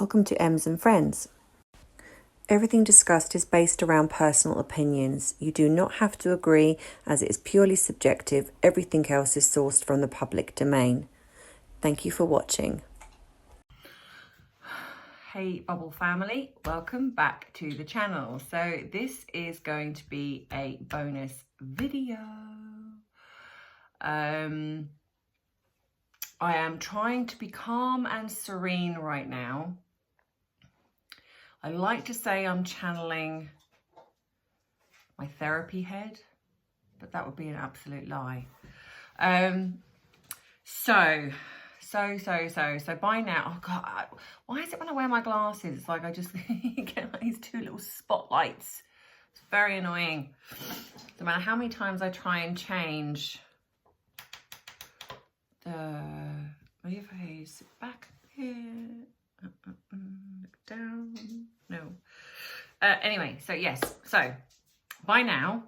Welcome to Ems and Friends. Everything discussed is based around personal opinions. You do not have to agree as it is purely subjective. Everything else is sourced from the public domain. Thank you for watching. Hey Bubble family, welcome back to the channel. So this is going to be a bonus video. I am trying to be calm and serene right now. I like to say I'm channeling my therapy head, but that would be an absolute lie. So by now, oh God, why is it when I wear my glasses, it's like I just get like these two little spotlights. It's very annoying. No matter how many times I try and change the, maybe if I sit back here, look down, no. Anyway, so yes, so by now,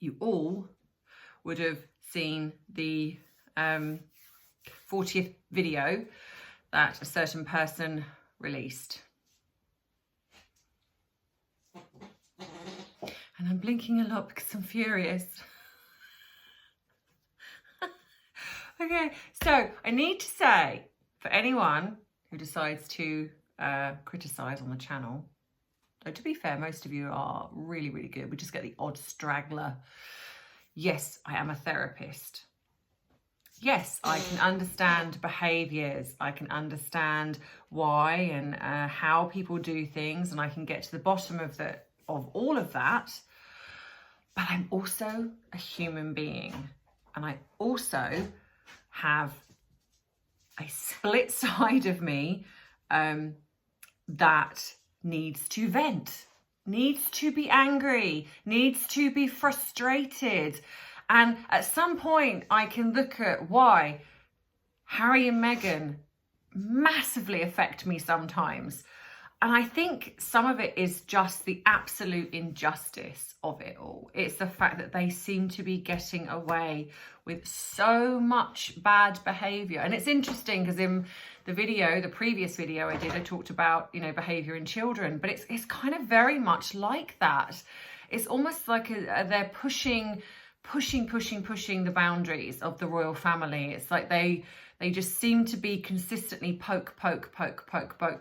you all would have seen the 40th video that a certain person released. And I'm blinking a lot because I'm furious. Okay, so I need to say, for anyone who decides to criticize on the channel, though to be fair, most of you are really, really good. We just get the odd straggler. Yes, I am a therapist. Yes, I can understand behaviours. I can understand why and how people do things, and I can get to the bottom of all of that. But I'm also a human being, and I also have a split side of me that needs to vent, needs to be angry, needs to be frustrated. And at some point, I can look at why Harry and Meghan massively affect me sometimes. And I think some of it is just the absolute injustice of it all. It's the fact that they seem to be getting away with so much bad behaviour. And it's interesting because in the previous video I did, I talked about, behaviour in children. But it's kind of very much like that. It's almost like they're pushing the boundaries of the royal family. It's like they just seem to be consistently poke.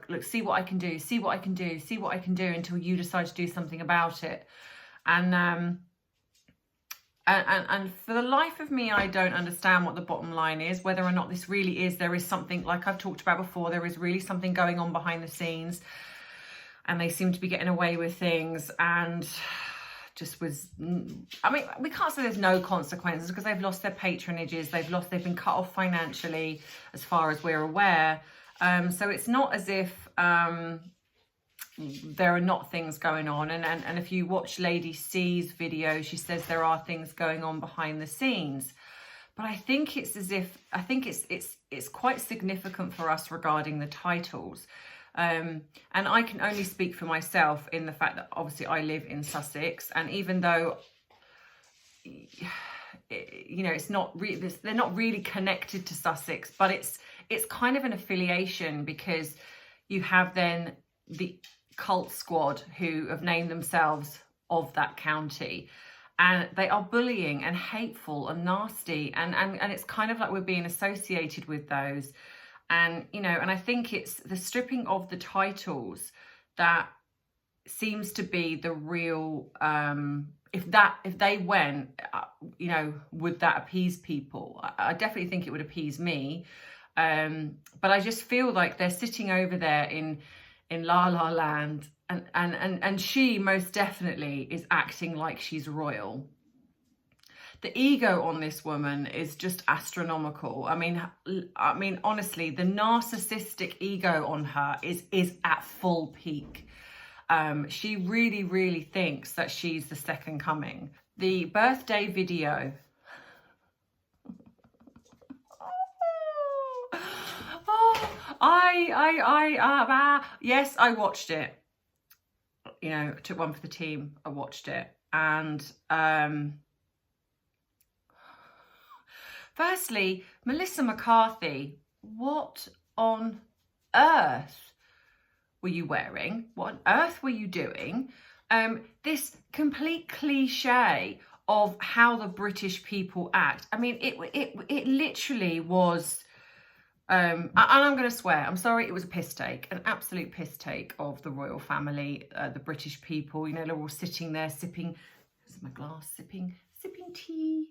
Look, see what I can do, see what I can do, see what I can do, until you decide to do something about it. And for the life of me, I don't understand what the bottom line is, whether or not this really is, there is something, like I've talked about before, there is really something going on behind the scenes, and they seem to be getting away with things. And we can't say there's no consequences, because they've lost their patronages, they've been cut off financially as far as we're aware. So it's not as if there are not things going on. And if you watch Lady C's video, she says there are things going on behind the scenes. But I think it's quite significant for us regarding the titles. And I can only speak for myself in the fact that obviously I live in Sussex, and even though it's not really, they're not really connected to Sussex, but it's kind of an affiliation, because you have then the cult squad who have named themselves of that county, and they are bullying and hateful and nasty, and it's kind of like we're being associated with those. And, and I think it's the stripping of the titles that seems to be the real, if they went, would that appease people? I definitely think it would appease me. But I just feel like they're sitting over there in La La Land, and she most definitely is acting like she's royal. The ego on this woman is just astronomical. I mean, honestly, the narcissistic ego on her is at full peak. She really, really thinks that she's the second coming. The birthday video. Yes, I watched it. Took one for the team. I watched it, and firstly, Melissa McCarthy, what on earth were you wearing? What on earth were you doing? This complete cliche of how the British people act. I mean, it literally was, and I'm going to swear, I'm sorry, it was a piss take, an absolute piss take of the royal family, the British people. You know, they're all sitting there sipping, this is my glass, sipping tea,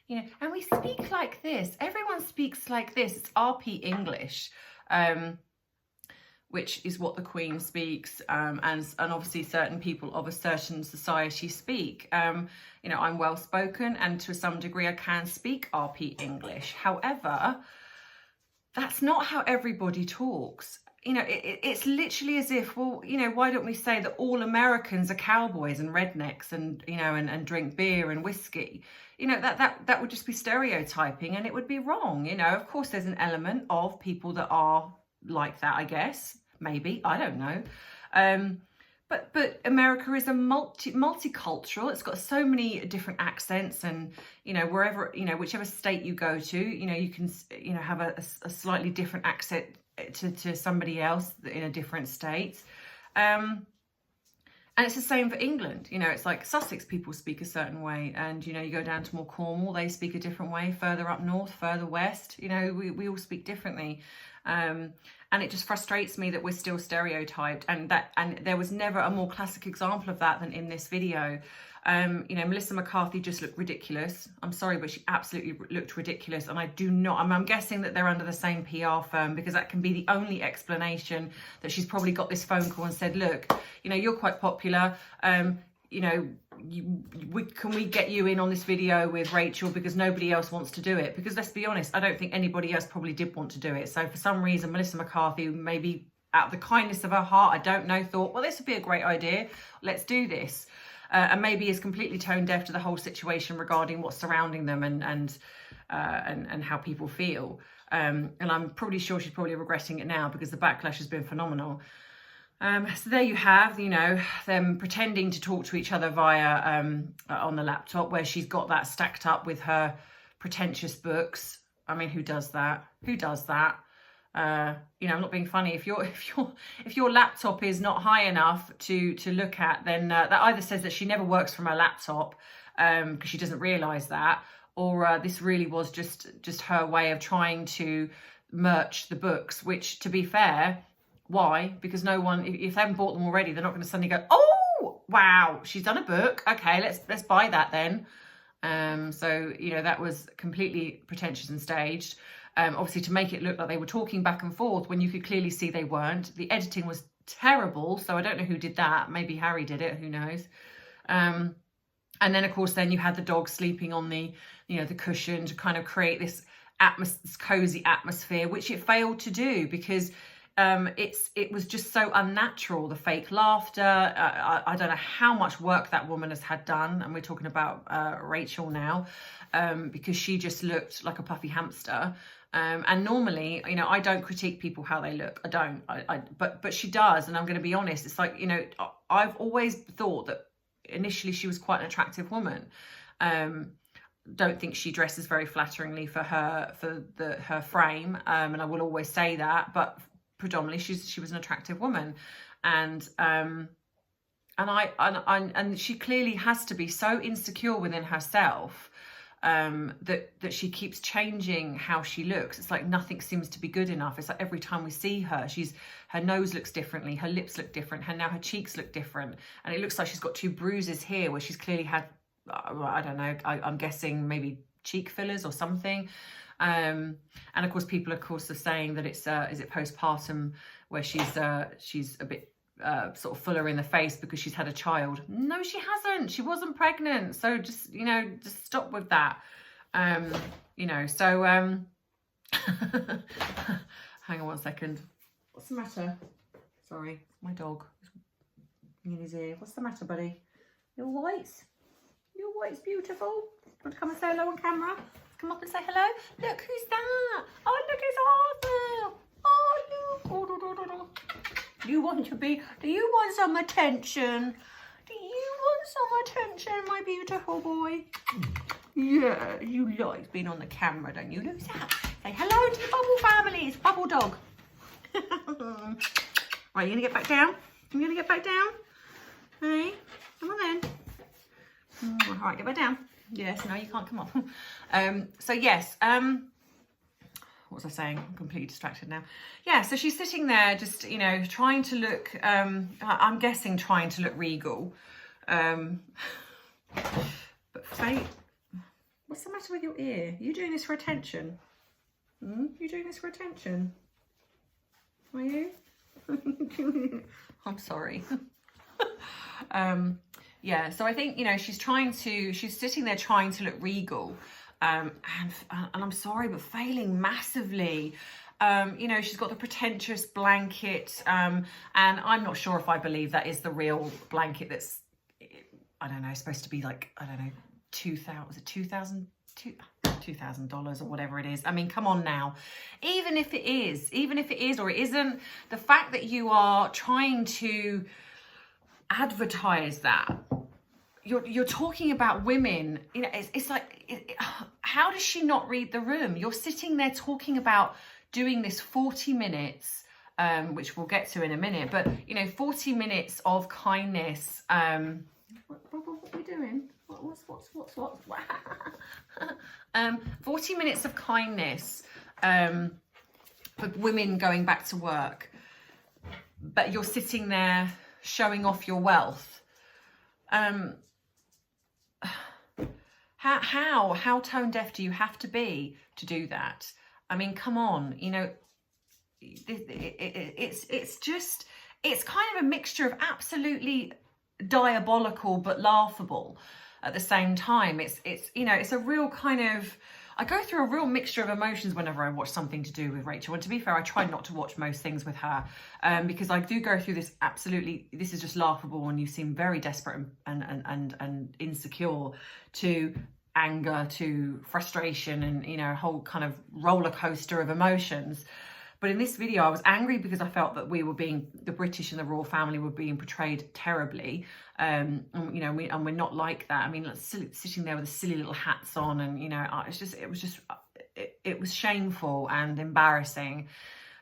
you know, and we speak like this. Everyone speaks like this. It's RP English, which is what the Queen speaks, and obviously certain people of a certain society speak. You know, I'm well spoken, and to some degree I can speak RP English. However, that's not how everybody talks. You know, it's literally as if, well, you know, why don't we say that all Americans are cowboys and rednecks and, you know, and drink beer and whiskey? You know, that would just be stereotyping, and it would be wrong. You know, of course, there's an element of people that are like that, I guess. Maybe, I don't know. But America is a multicultural. It's got so many different accents, and, you know, wherever, you know, whichever state you go to, you know, you can, you know, have a slightly different accent to somebody else in a different state. And it's the same for England. You know, it's like Sussex people speak a certain way, and, you know, you go down to more Cornwall, they speak a different way. Further up north, further west, you know, we all speak differently. And it just frustrates me that we're still stereotyped, and there was never a more classic example of that than in this video. You know, Melissa McCarthy just looked ridiculous. I'm sorry, but she absolutely looked ridiculous. And I do not, I'm guessing that they're under the same PR firm, because that can be the only explanation, that she's probably got this phone call and said, look, you know, you're quite popular. You know, can we get you in on this video with Rachel, because nobody else wants to do it? Because let's be honest, I don't think anybody else probably did want to do it. So for some reason, Melissa McCarthy, maybe out of the kindness of her heart, I don't know, thought, well, this would be a great idea. Let's do this. And maybe is completely tone deaf to the whole situation regarding what's surrounding them and how people feel. And I'm pretty sure she's probably regretting it now, because the backlash has been phenomenal. So there you have, you know, them pretending to talk to each other via on the laptop, where she's got that stacked up with her pretentious books. I mean, who does that? Who does that? You know, I'm not being funny. If your laptop is not high enough to look at, then that either says that she never works from her laptop, because she doesn't realise that, or this really was just her way of trying to merch the books. Which, to be fair, why? Because no one, if they haven't bought them already, they're not going to suddenly go, oh wow, she's done a book, okay, let's buy that then. So, you know, that was completely pretentious and staged. Obviously, to make it look like they were talking back and forth when you could clearly see they weren't. The editing was terrible, so I don't know who did that. Maybe Harry did it, who knows. And then, of course, then you had the dog sleeping on the, you know, the cushion to kind of create this cozy atmosphere, which it failed to do, because it was just so unnatural. The fake laughter. I don't know how much work that woman has had done, and we're talking about Rachel now, because she just looked like a puffy hamster. And normally, you know, I don't critique people how they look. I don't. But she does, and I'm going to be honest. It's like, you know, I've always thought that initially she was quite an attractive woman. Don't think she dresses very flatteringly for her frame, and I will always say that. But predominantly, she was an attractive woman, and she clearly has to be so insecure within herself. That she keeps changing how she looks. It's like nothing seems to be good enough. It's like every time we see her, her nose looks differently, her lips look different, and now her cheeks look different, and it looks like she's got 2 bruises here where she's clearly had, I don't know, I'm guessing maybe cheek fillers or something. And of course, people, of course, are saying that it's is it postpartum, where she's a bit sort of fuller in the face because she's had a child. No, she hasn't. She wasn't pregnant. So just, you know, just stop with that. You know, so hang on one second. What's the matter? Sorry, my dog in his ear. What's the matter, buddy? Your whites? Your white's beautiful. Want to come and say hello on camera? Come up and say hello. Look, who's that? Oh, look, it's Arthur. Oh, look. Oh, do, do, do, do. Do you want some attention? Do you want some attention, my beautiful boy? Yeah, you like being on the camera, don't you? Look at that. Say hello to the Bubble family. It's Bubble Dog. Right, you gonna get back down? You gonna get back down? Hey, come on then. All right, get back down. Yes, no, you can't come up. So yes, what was I saying? I'm completely distracted now. Yeah, so she's sitting there just, you know, trying to look, I'm guessing trying to look regal. But Faye, what's the matter with your ear? Are you doing this for attention? You doing this for attention? Are you? I'm sorry. Yeah, so I think, you know, she's sitting there trying to look regal, and I'm sorry, but failing massively. You know, she's got the pretentious blanket, and I'm not sure if I believe that is the real blanket that's, I don't know, supposed to be like, I don't know, $2,000 or whatever it is. I mean, come on now. Even if it is or it isn't, the fact that you are trying to advertise that, you're talking about women, you know, it's like, how does she not read the room? You're sitting there talking about doing this 40 minutes, which we'll get to in a minute, but, you know, 40 minutes of kindness. What are we doing? What's 40 minutes of kindness for women going back to work, but you're sitting there showing off your wealth. How tone deaf do you have to be to do that? I mean, come on, you know, it's kind of a mixture of absolutely diabolical but laughable at the same time. It's you know, it's a real kind of, I go through a real mixture of emotions whenever I watch something to do with Rachel. And to be fair, I try not to watch most things with her, because I do go through this absolutely, this is just laughable, and you seem very desperate and insecure, to anger, to frustration, and, you know, a whole kind of roller coaster of emotions. But in this video, I was angry because I felt that the British and the royal family were being portrayed terribly. And, you know, we're not like that. I mean, like, sitting there with the silly little hats on, and, you know, it was shameful and embarrassing,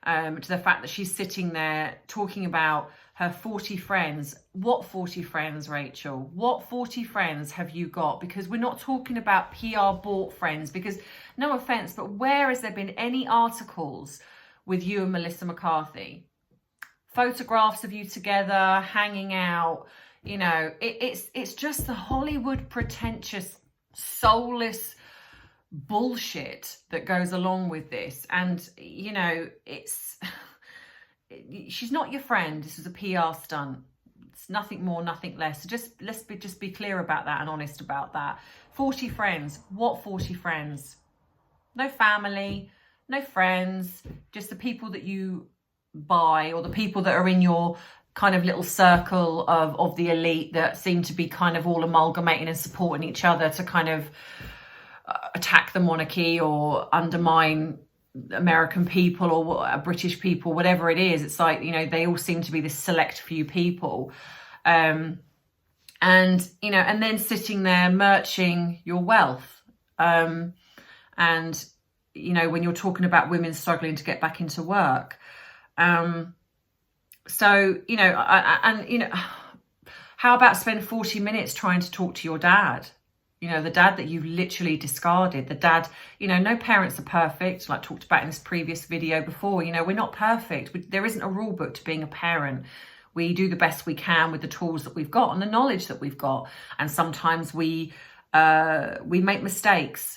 to the fact that she's sitting there talking about her 40 friends. What 40 friends, Rachel? What 40 friends have you got? Because we're not talking about PR bought friends, because, no offense, but where has there been any articles with you and Melissa McCarthy? Photographs of you together, hanging out, you know, it's just the Hollywood pretentious, soulless bullshit that goes along with this. And, you know, she's not your friend. This is a PR stunt. It's nothing more, nothing less. So let's be clear about that and honest about that. 40 friends. What 40 friends? No family, no friends, just the people that you buy, or the people that are in your kind of little circle of the elite, that seem to be kind of all amalgamating and supporting each other to kind of attack the monarchy or undermine American people or British people, whatever it is. It's like, you know, they all seem to be this select few people. And, you know, and then sitting there merching your wealth. And, you know, when you're talking about women struggling to get back into work. So, you know, you know, how about spend 40 minutes trying to talk to your dad? You know, the dad that you've literally discarded, the dad, you know, no parents are perfect, like talked about in this previous video before. You know, we're not perfect. There isn't a rule book to being a parent. We do the best we can with the tools that we've got and the knowledge that we've got. And sometimes we make mistakes.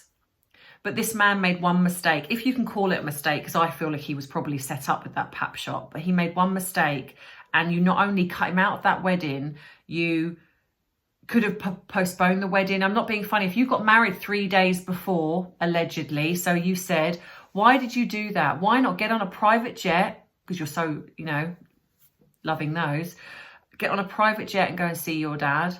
But this man made one mistake, if you can call it a mistake, because I feel like he was probably set up with that pap shop. But he made one mistake, and you not only cut him out of that wedding, you could have postponed the wedding. I'm not being funny. If you got married 3 days before, allegedly, so you said, why did you do that? Why not get on a private jet? Because you're so, you know, loving those. Get on a private jet and go and see your dad.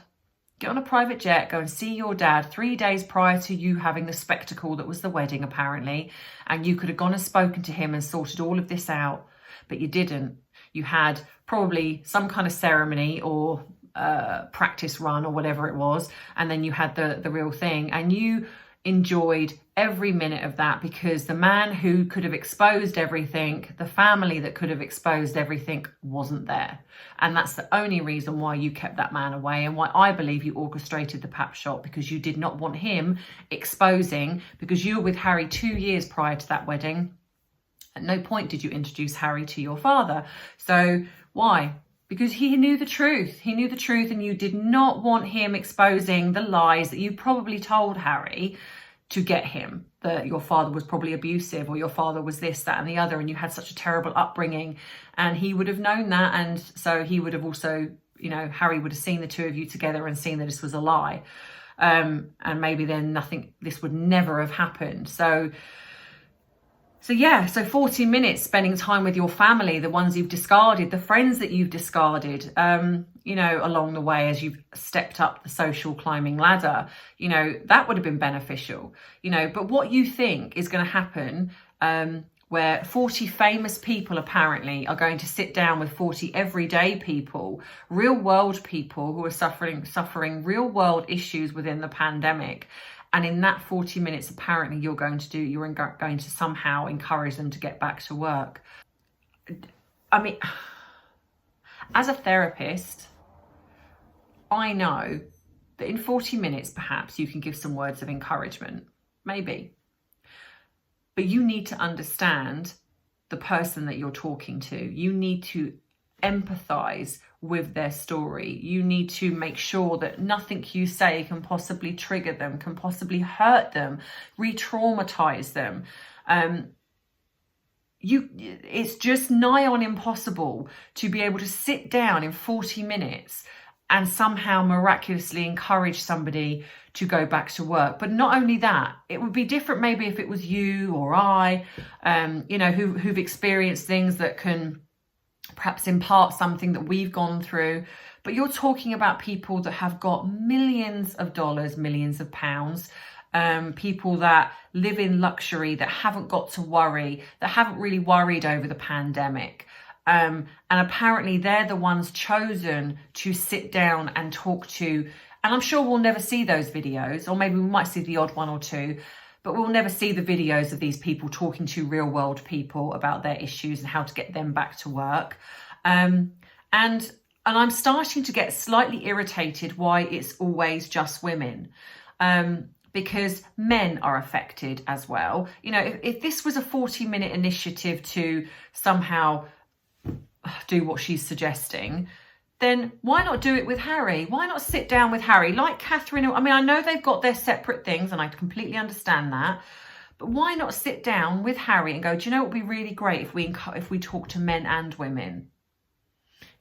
Get on a private jet, go and see your dad 3 days prior to you having the spectacle that was the wedding, apparently. And you could have gone and spoken to him and sorted all of this out, but you didn't. You had probably some kind of ceremony or practice run or whatever it was, and then you had the real thing. And you enjoyed every minute of that, because the man who could have exposed everything, the family that could have exposed everything, wasn't there. And that's the only reason why you kept that man away, and why I believe you orchestrated the pap shot, because you did not want him exposing, because you were with Harry 2 years prior to that wedding. At no point did you introduce Harry to your father. So why? Because he knew the truth. He knew the truth, and you did not want him exposing the lies that you probably told Harry to get him, that your father was probably abusive, or your father was this, that and the other, and you had such a terrible upbringing. And he would have known that, and so he would have also, you know, Harry would have seen the two of you together and seen that this was a lie. And maybe then this would never have happened. So yeah, so 40 minutes spending time with your family, the ones you've discarded, the friends that you've discarded, you know, along the way as you've stepped up the social climbing ladder, you know, that would have been beneficial, you know. But what you think is going to happen, where 40 famous people apparently are going to sit down with 40 everyday people, real world people who are suffering real world issues within the pandemic. And in that 40 minutes, apparently you're going to somehow encourage them to get back to work. I mean, as a therapist, I know that in 40 minutes, perhaps you can give some words of encouragement, maybe. But you need to understand the person that you're talking to. You need to empathize with their story. You need to make sure that nothing you say can possibly trigger them, can possibly hurt them, re-traumatize them. It's just nigh on impossible to be able to sit down in 40 minutes and somehow miraculously encourage somebody to go back to work. But not only that, it would be different maybe if it was you or I, you know, who've experienced things that can perhaps impart something that we've gone through. But you're talking about people that have got millions of dollars, millions of pounds, people that live in luxury, that haven't got to worry, that haven't really worried over the pandemic. And apparently they're the ones chosen to sit down and talk to. And I'm sure we'll never see those videos, or maybe we might see the odd one or two, but we'll never see the videos of these people talking to real world people about their issues and how to get them back to work. And I'm starting to get slightly irritated why it's always just women. Because men are affected as well. You know, if this was a 40-minute initiative to somehow do what she's suggesting, then why not do it with Harry? Why not sit down with Harry? Like Catherine, I mean, I know they've got their separate things and I completely understand that, but why not sit down with Harry and go, do you know what would be really great if we talk to men and women?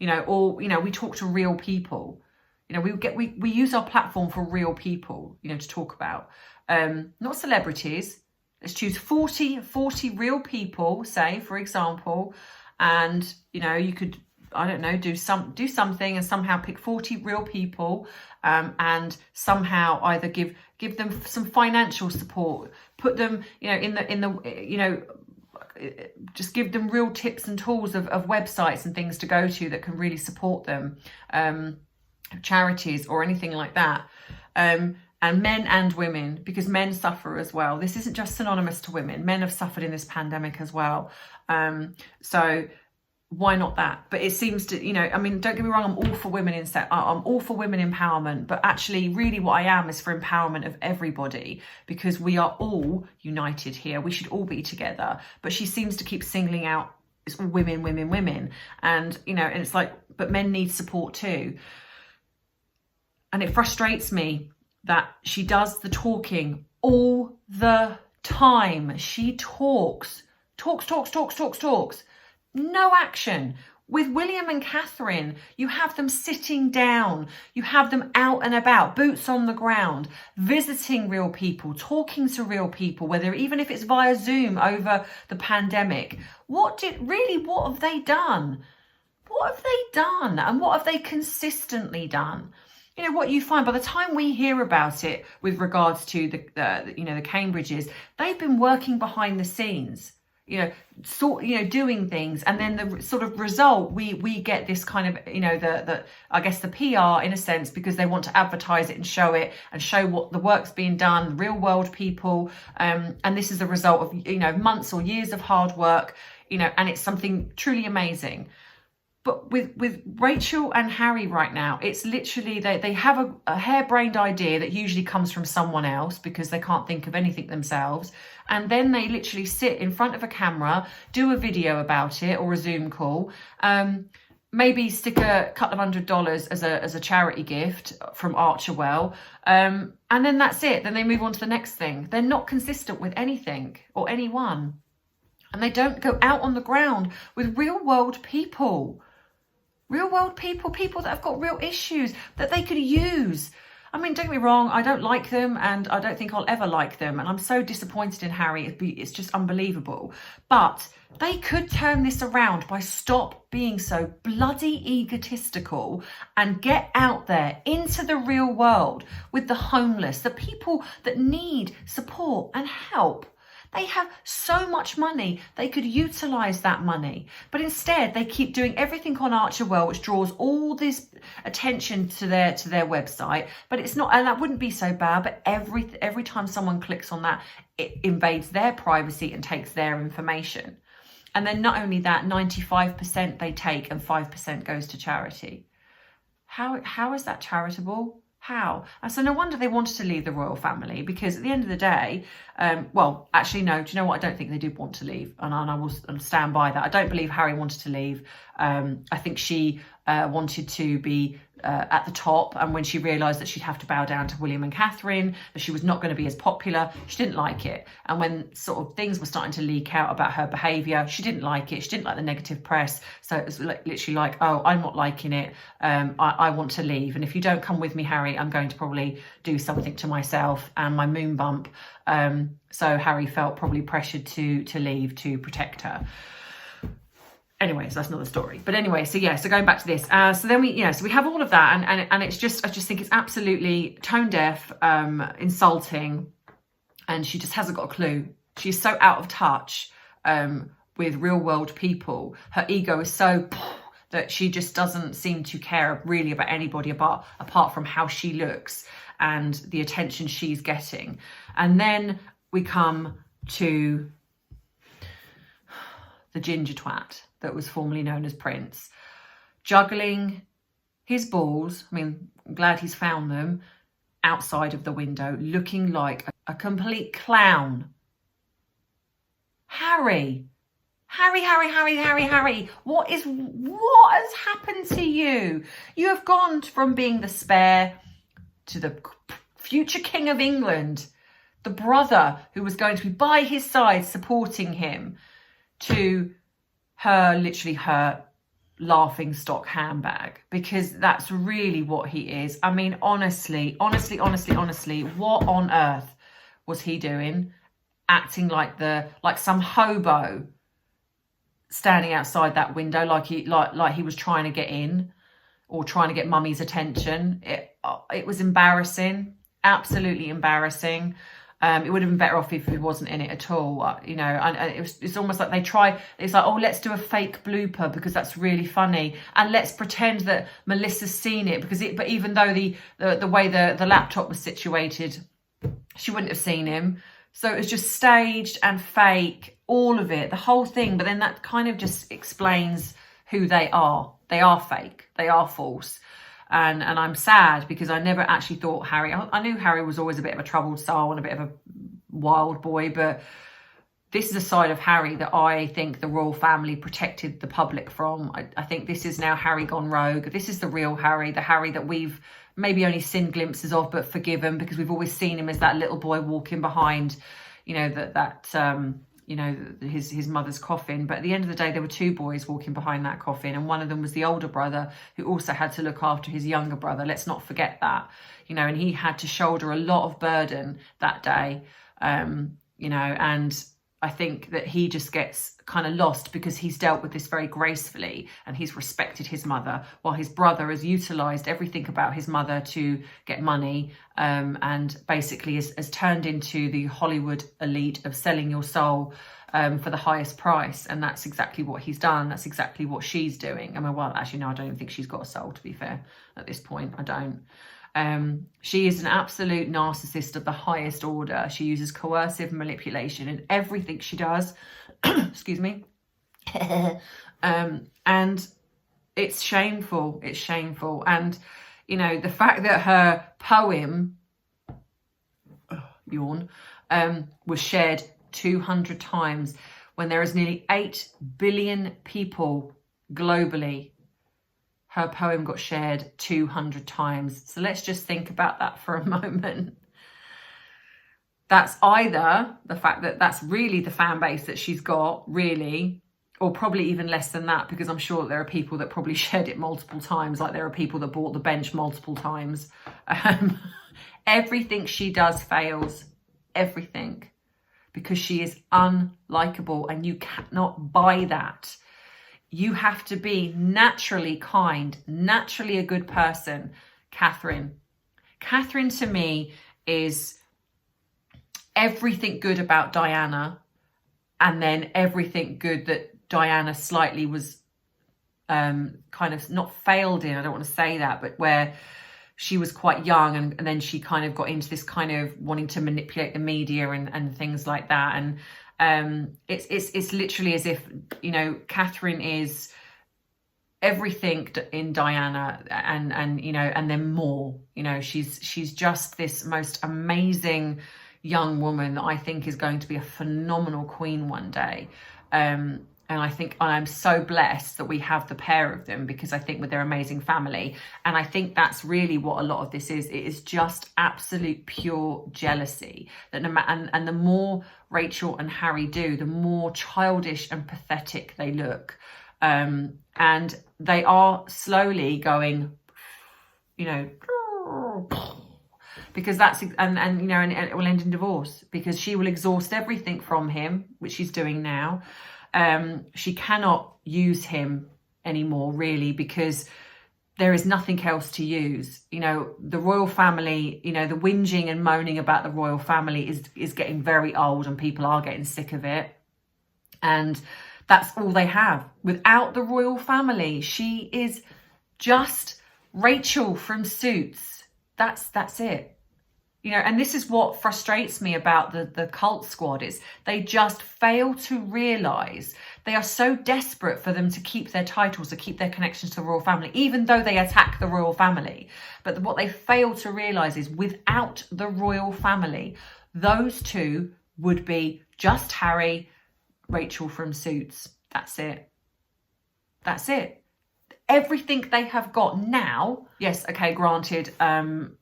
You know, or, you know, we talk to real people. You know, we use our platform for real people, you know, to talk about, not celebrities. Let's choose 40 real people, say, for example, and, you know, you could, I don't know, do something and somehow pick 40 real people, and somehow either give them some financial support, put them, you know, in the you know, just give them real tips and tools of websites and things to go to that can really support them, charities or anything like that. And men and women, because men suffer as well. This isn't just synonymous to women. Men have suffered in this pandemic as well. So why not that? But it seems to, you know, I mean, don't get me wrong, I'm all for women I'm all for women empowerment, but actually really what I am is for empowerment of everybody, because we are all united here. We should all be together. But she seems to keep singling out, it's all women, women, women. And, you know, and it's like, but men need support too. And it frustrates me that she does the talking all the time. She talks. No action. With William and Catherine, you have them sitting down. You have them out and about, boots on the ground, visiting real people, talking to real people, whether even if it's via Zoom over the pandemic. What have they done? What have they done? And what have they consistently done? You know, what you find by the time we hear about it with regards to the Cambridges, they've been working behind the scenes. doing things, and then the sort of result, we get this kind of, the I guess the PR in a sense, because they want to advertise it and show it and show what the work's being done, real world people, and this is a result of months or years of hard work, and it's something truly amazing. But with Rachel and Harry right now, it's literally they have a harebrained idea that usually comes from someone else because they can't think of anything themselves. And then they literally sit in front of a camera, do a video about it or a Zoom call, maybe stick a couple of $100 as a charity gift from Archerwell. And then that's it. Then they move on to the next thing. They're not consistent with anything or anyone. And they don't go out on the ground with real world people. Real world people that have got real issues that they could use. I mean, don't get me wrong, I don't like them and I don't think I'll ever like them. And I'm so disappointed in Harry. It's just unbelievable. But they could turn this around by stop being so bloody egotistical and get out there into the real world with the homeless, the people that need support and help. They have so much money, they could utilise that money. But instead, they keep doing everything on Archerwell, which draws all this attention to their website. But it's not, and that wouldn't be so bad, but every time someone clicks on that, it invades their privacy and takes their information. And then not only that, 95% they take and 5% goes to charity. How is that charitable? How? And so no wonder they wanted to leave the royal family, because at the end of the day, well, actually, no, do you know what? I don't think they did want to leave. And I will stand by that. I don't believe Harry wanted to leave. I think she wanted to be at the top. And when she realised that she'd have to bow down to William and Catherine, that she was not going to be as popular, she didn't like it. And when sort of things were starting to leak out about her behaviour, she didn't like it. She didn't like the negative press. So it was literally like, oh, I'm not liking it. I want to leave. And if you don't come with me, Harry, I'm going to probably do something to myself and my moon bump. So Harry felt probably pressured to leave to protect her. Anyways, that's another story. But anyway, so going back to this. So then we have all of that, and it's just, I just think it's absolutely tone deaf, insulting, and she just hasn't got a clue. She's so out of touch with real world people. Her ego is so that she just doesn't seem to care really about anybody apart from how she looks and the attention she's getting. And then we come to the ginger twat that was formerly known as Prince, juggling his balls. I mean, I'm glad he's found them outside of the window, looking like a complete clown. Harry, what has happened to you? You have gone from being the spare to the future King of England, the brother who was going to be by his side supporting him, to her laughing stock handbag, because that's really what he is. I mean, honestly, what on earth was he doing? Acting like some hobo standing outside that window, like he was trying to get in or trying to get mummy's attention. It was embarrassing, absolutely embarrassing. It would have been better off if he wasn't in it at all, and it's almost like it's like, oh, let's do a fake blooper because that's really funny. And let's pretend that Melissa's seen it, but even though the way the laptop was situated, she wouldn't have seen him. So it was just staged and fake, all of it, the whole thing. But then that kind of just explains who they are. They are fake. They are false. And I'm sad because I never actually thought Harry... I knew Harry was always a bit of a troubled soul and a bit of a wild boy, but this is a side of Harry that I think the royal family protected the public from. I think this is now Harry gone rogue. This is the real Harry, the Harry that we've maybe only seen glimpses of, but forgiven because we've always seen him as that little boy walking behind, his mother's coffin. But at the end of the day, there were two boys walking behind that coffin, and one of them was the older brother who also had to look after his younger brother. Let's not forget that, and he had to shoulder a lot of burden that day, and I think that he just gets kind of lost because he's dealt with this very gracefully and he's respected his mother, while his brother has utilised everything about his mother to get money, and basically has turned into the Hollywood elite of selling your soul for the highest price. And that's exactly what he's done. That's exactly what she's doing. I mean, well, actually, no, I don't even think she's got a soul, to be fair, at this point. I don't. She is an absolute narcissist of the highest order. She uses coercive manipulation in everything she does. Excuse me. And it's shameful. It's shameful. And, you know, the fact that her poem, yawn, was shared 200 times when there is nearly 8 billion people globally. Her poem got shared 200 times. So let's just think about that for a moment. That's either the fact that that's really the fan base that she's got, really, or probably even less than that, because I'm sure that there are people that probably shared it multiple times, like there are people that bought the bench multiple times. Everything she does fails. Everything. Because she is unlikable, and you cannot buy that. You have to be naturally kind, naturally a good person. Catherine. Catherine, to me, is everything good about Diana, and then everything good that Diana slightly was kind of not failed in, I don't want to say that, but where she was quite young, and then she kind of got into this kind of wanting to manipulate the media and things like that. And it's literally as if, you know, Catherine is everything in Diana, and you know, and then more. You know, she's just this most amazing young woman that I think is going to be a phenomenal queen one day. And I think I'm so blessed that we have the pair of them, because I think with their amazing family. And I think that's really what a lot of this is. It is just absolute pure jealousy. That and the more Rachel and Harry do, the more childish and pathetic they look. And they are slowly going, you know, because that's, and you know, and it will end in divorce, because she will exhaust everything from him, which she's doing now. She cannot use him anymore, really, because there is nothing else to use. You know, the royal family, you know, the whinging and moaning about the royal family is getting very old, and people are getting sick of it. And that's all they have. Without the royal family, she is just Rachel from Suits. That's it. You know, and this is what frustrates me about the cult squad, is they just fail to realise they are so desperate for them to keep their titles, to keep their connections to the royal family, even though they attack the royal family. But what they fail to realise is without the royal family, those two would be just Harry, Rachel from Suits. That's it. That's it. Everything they have got now, yes, okay, granted,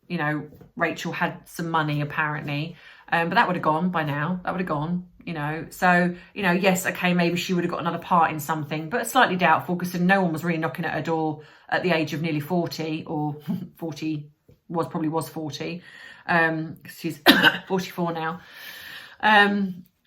you know, Rachel had some money apparently, but that would have gone by now. That would have gone, you know. So, you know, yes, okay, maybe she would have got another part in something, but slightly doubtful, because no one was really knocking at her door at the age of nearly 40, or 40, probably was 40. She's 44 now.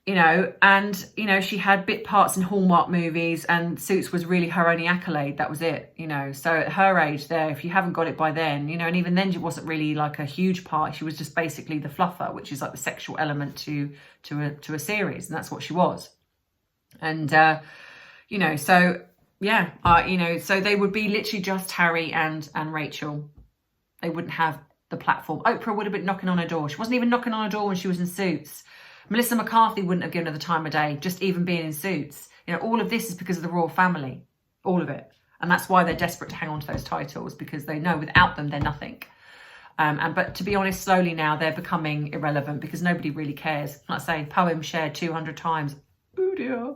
You know, and, you know, she had bit parts in Hallmark movies, and Suits was really her only accolade. That was it, you know. So at her age there, if you haven't got it by then, you know, and even then she wasn't really like a huge part. She was just basically the fluffer, which is like the sexual element to a series. And that's what she was. And, you know, so, yeah, you know, so they would be literally just Harry and Rachel. They wouldn't have the platform. Oprah would have been knocking on her door. She wasn't even knocking on her door when she was in Suits. Melissa McCarthy wouldn't have given her the time of day, just even being in Suits. You know, all of this is because of the royal family, all of it. And that's why they're desperate to hang on to those titles, because they know without them, they're nothing. But to be honest, slowly now they're becoming irrelevant, because nobody really cares. Like I say, poem shared 200 times. Oh dear.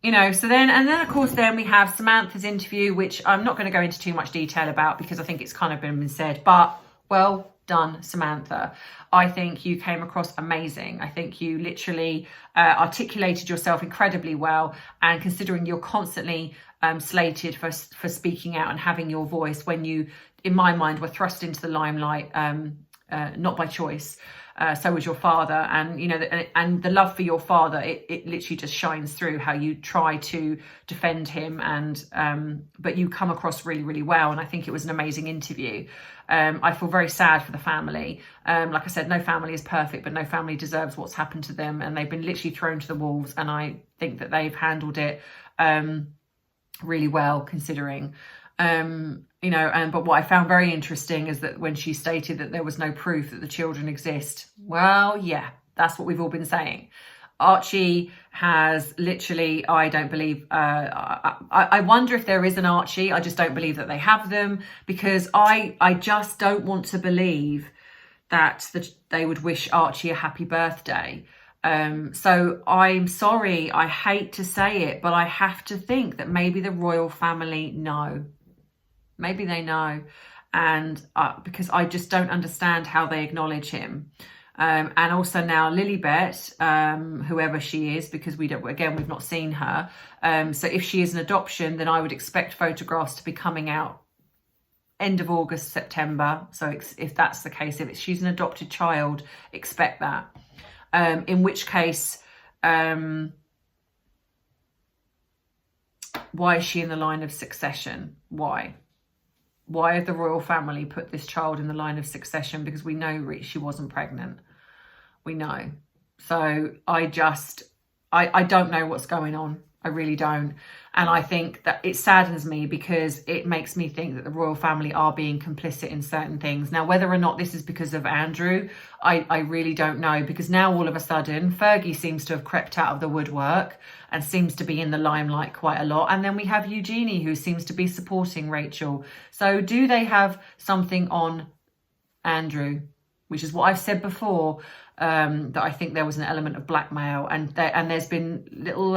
You know, so then of course, then we have Samantha's interview, which I'm not going to go into too much detail about, because I think it's kind of been said, but well done, Samantha. I think you came across amazing. I think you literally articulated yourself incredibly well, and considering you're constantly slated for speaking out and having your voice, when you, in my mind, were thrust into the limelight, not by choice. so was your father. And, you know, and the love for your father, it literally just shines through how you try to defend him. And, but you come across really, really well. And I think it was an amazing interview. I feel very sad for the family. Like I said, no family is perfect, but no family deserves what's happened to them. And they've been literally thrown to the wolves. And I think that they've handled it really well, considering. You know, but what I found very interesting is that when she stated that there was no proof that the children exist, well, yeah, that's what we've all been saying. Archie has literally, I don't believe, I wonder if there is an Archie. I just don't believe that they have them, because I just don't want to believe that they would wish Archie a happy birthday. So I'm sorry, I hate to say it, but I have to think that maybe the royal family know. Maybe they know, and because I just don't understand how they acknowledge him. And also now Lilibet, whoever she is, because we've not seen her. So if she is an adoption, then I would expect photographs to be coming out end of August, September. So if that's the case, if she's an adopted child, expect that. In which case, why is she in the line of succession? Why? Why have the royal family put this child in the line of succession? Because we know she wasn't pregnant. We know. So I don't know what's going on. I really don't. And I think that it saddens me, because it makes me think that the royal family are being complicit in certain things. Now, whether or not this is because of Andrew, I really don't know, because now all of a sudden Fergie seems to have crept out of the woodwork and seems to be in the limelight quite a lot. And then we have Eugenie, who seems to be supporting Rachel. So do they have something on Andrew? Which is what I've said before, that I think there was an element of blackmail. And there's been little...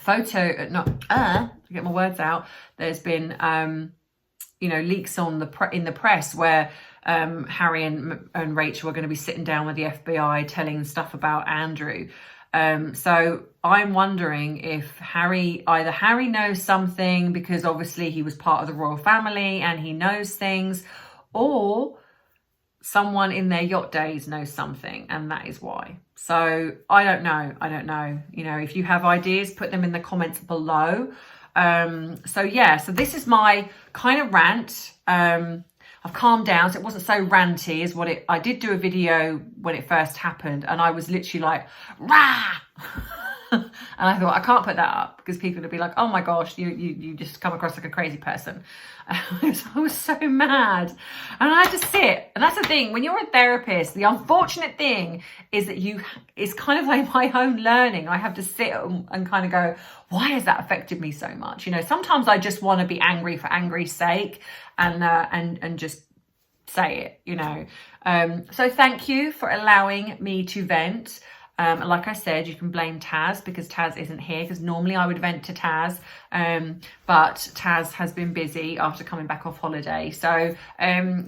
to get my words out, there's been you know, leaks on in the press where Harry and Rachel are going to be sitting down with the FBI telling stuff about Andrew. So I'm wondering if either Harry knows something, because obviously he was part of the royal family and he knows things, or someone in their yacht days knows something, and that is why. So I don't know. You know, if you have ideas, put them in the comments below. So yeah, so this is my kind of rant. I've calmed down, so it wasn't so ranty as I did do a video when it first happened, and I was literally like, rah! And I thought, I can't put that up because people would be like, oh my gosh, you just come across like a crazy person. I was so mad. And I had to sit. And that's the thing, when you're a therapist, the unfortunate thing is that it's kind of like my own learning. I have to sit and kind of go, why has that affected me so much? You know, sometimes I just want to be angry for angry's sake and just say it, you know. So thank you for allowing me to vent. Like I said, you can blame Taz because Taz isn't here, because normally I would vent to Taz, but Taz has been busy after coming back off holiday. So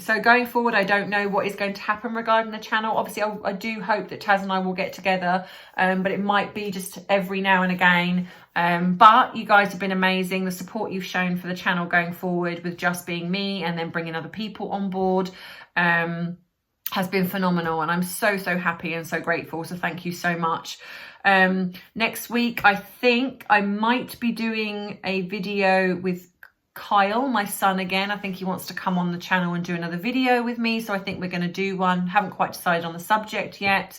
going forward, I don't know what is going to happen regarding the channel. Obviously, I do hope that Taz and I will get together, but it might be just every now and again. But you guys have been amazing. The support you've shown for the channel going forward with just being me and then bringing other people on board, has been phenomenal, and I'm so happy and so grateful. So thank you so much. Next week, I think I might be doing a video with Kyle, my son, again. I think he wants to come on the channel and do another video with me, so I think we're going to do one. Haven't quite decided on the subject yet.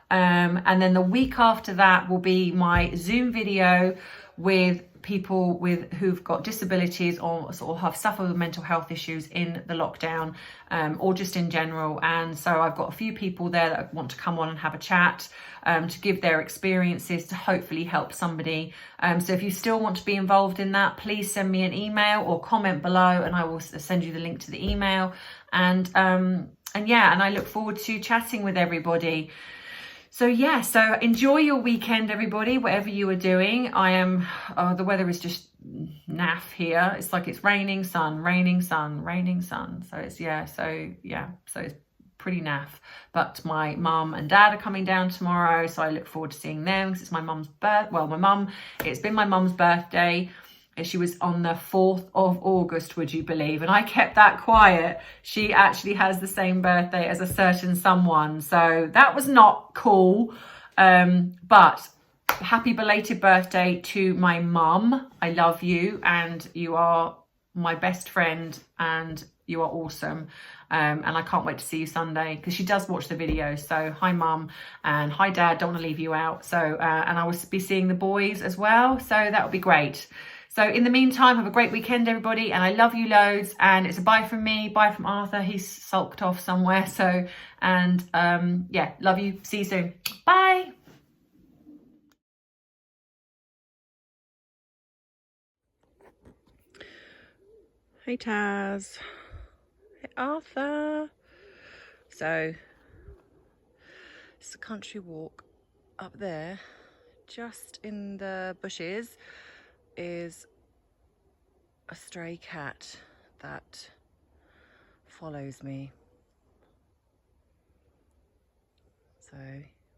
And then the week after that will be my Zoom video with people who've got disabilities or sort of have suffered with mental health issues in the lockdown, or just in general. And so I've got a few people there that want to come on and have a chat, to give their experiences, to hopefully help somebody. So if you still want to be involved in that, please send me an email or comment below, and I will send you the link to the email. And yeah, and I look forward to chatting with everybody. So yeah, so enjoy your weekend, everybody, whatever you are doing. The weather is just naff here. It's like it's raining, sun, raining, sun, raining, sun. So it's, so it's pretty naff. But my mum and dad are coming down tomorrow, so I look forward to seeing them because it's my mum's it's been my mum's birthday. she was on the 4th of August, would you believe? And I kept that quiet. She actually has the same birthday as a certain someone. So that was not cool. But happy belated birthday to my mum. I love you, and you are my best friend, and you are awesome. And I can't wait to see you Sunday, because she does watch the video. So hi mum, and hi dad, don't want to leave you out. So and I will be seeing the boys as well, so that would be great. So in the meantime, have a great weekend, everybody, and I love you loads. And it's a bye from me, bye from Arthur. He's sulked off somewhere. So, and yeah, love you. See you soon. Bye. Hey Taz. Hey Arthur. So it's a country walk. Up there, just in the bushes, is a stray cat that follows me. So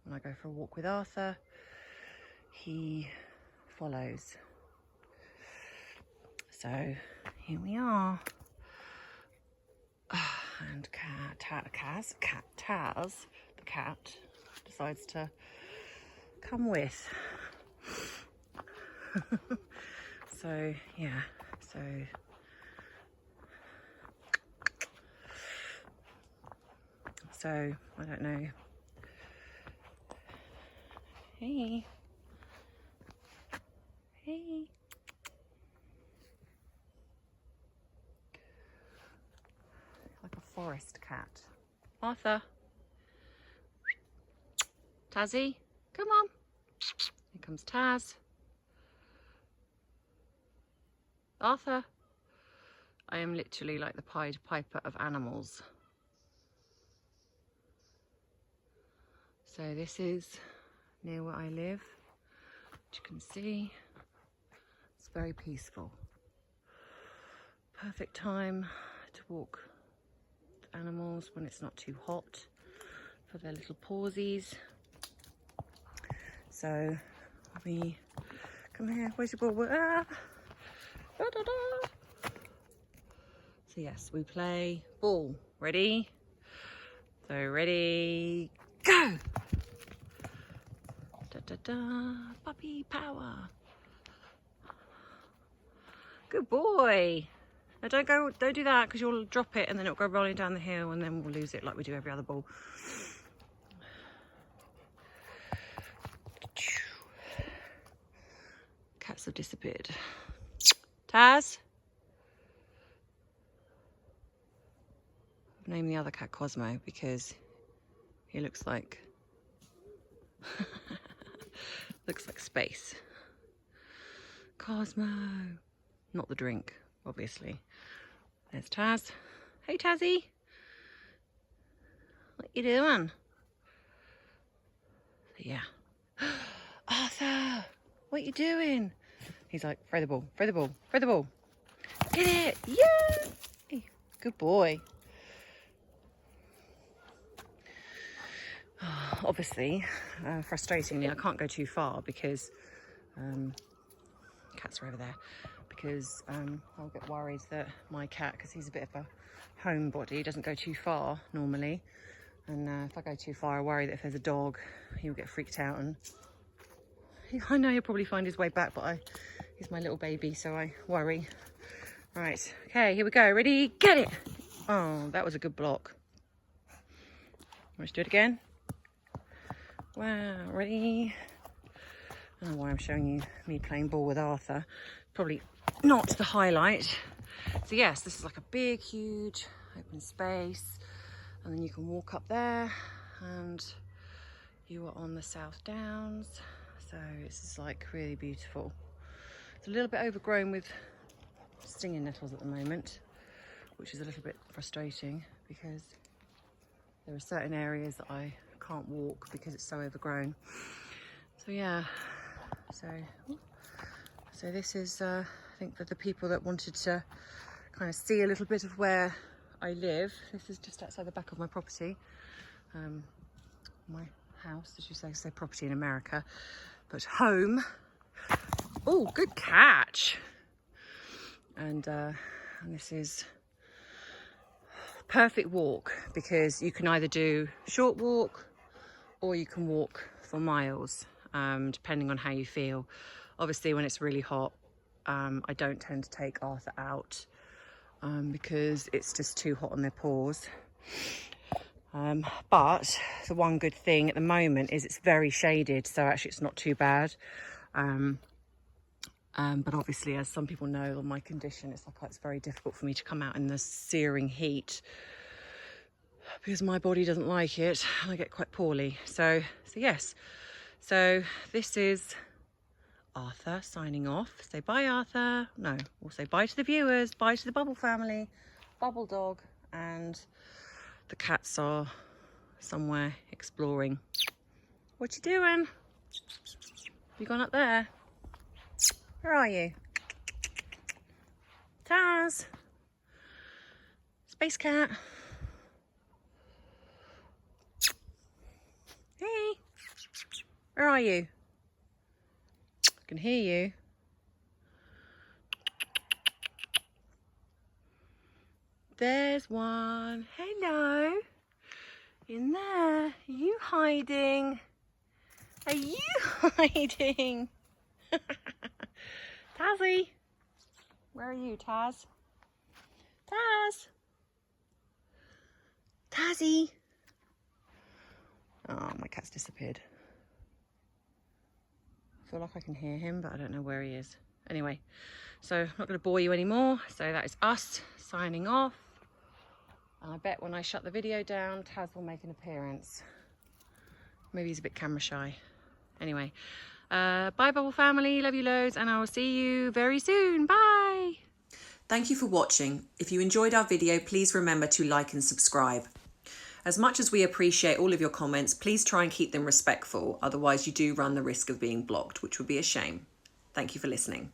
when I go for a walk with Arthur, he follows. So here we are. And Taz, the cat, decides to come with. So yeah, so I don't know. Hey, like a forest cat. Arthur, Tazzy, come on. Here comes Taz. Arthur. I am literally like the Pied Piper of animals. So this is near where I live. As you can see, it's very peaceful. Perfect time to walk with animals when it's not too hot for their little pawsies. So we come here. Where's your ball? Ah! Da, da, da. So yes, we play ball. Ready? So ready, go! Da da da, puppy power. Good boy. Now don't do that, because you'll drop it and then it'll go rolling down the hill, and then we'll lose it like we do every other ball. Cats have disappeared. Taz? I've named the other cat Cosmo because he looks like space. Cosmo. Not the drink, obviously. There's Taz. Hey Tazzy. What you doing? Yeah. Arthur, what you doing? He's like, throw the ball, throw the ball, throw the ball. Get it, yeah! Good boy. Obviously, frustratingly, I can't go too far because cats are over there. Because I'll get worried that my cat, because he's a bit of a homebody, doesn't go too far normally. And if I go too far, I worry that if there's a dog, he'll get freaked out. And I know he'll probably find his way back, but he's my little baby, so I worry. Right, okay, here we go. Ready, get it! Oh, that was a good block. Let's do it again. Wow, ready? I don't know why I'm showing you me playing ball with Arthur. Probably not the highlight. So yes, this is like a big, huge open space. And then you can walk up there and you are on the South Downs. So this is like really beautiful. It's a little bit overgrown with stinging nettles at the moment, which is a little bit frustrating because there are certain areas that I can't walk because it's so overgrown. So yeah, so this is I think for the people that wanted to kind of see a little bit of where I live. This is just outside the back of my property, my house, as you say property in America, but home. Oh, good catch. And this is perfect walk because you can either do short walk or you can walk for miles, depending on how you feel. Obviously when it's really hot, I don't tend to take Arthur out because it's just too hot on their paws. But the one good thing at the moment is it's very shaded, so actually it's not too bad. But obviously, as some people know, on my condition, it's very difficult for me to come out in the searing heat because my body doesn't like it and I get quite poorly. So yes. So this is Arthur signing off. Say bye, Arthur. No, we'll say bye to the viewers, bye to the Bubble family, Bubble dog, and the cats are somewhere exploring. What you doing? You gone up there? Where are you? Taz? Space cat? Hey? Where are you? I can hear you. There's one. Hello. In there. Are you hiding? Are you hiding? Tazzy. Where are you, Taz? Taz. Tazzy. Oh, my cat's disappeared. I feel like I can hear him, but I don't know where he is. Anyway, so I'm not going to bore you anymore. So that is us signing off. And I bet when I shut the video down, Taz will make an appearance. Maybe he's a bit camera shy. Anyway, bye Bubble family, love you loads, and I will see you very soon. Bye. Thank you for watching. If you enjoyed our video, please remember to like and subscribe. As much as we appreciate all of your comments, please try and keep them respectful. Otherwise, you do run the risk of being blocked, which would be a shame. Thank you for listening.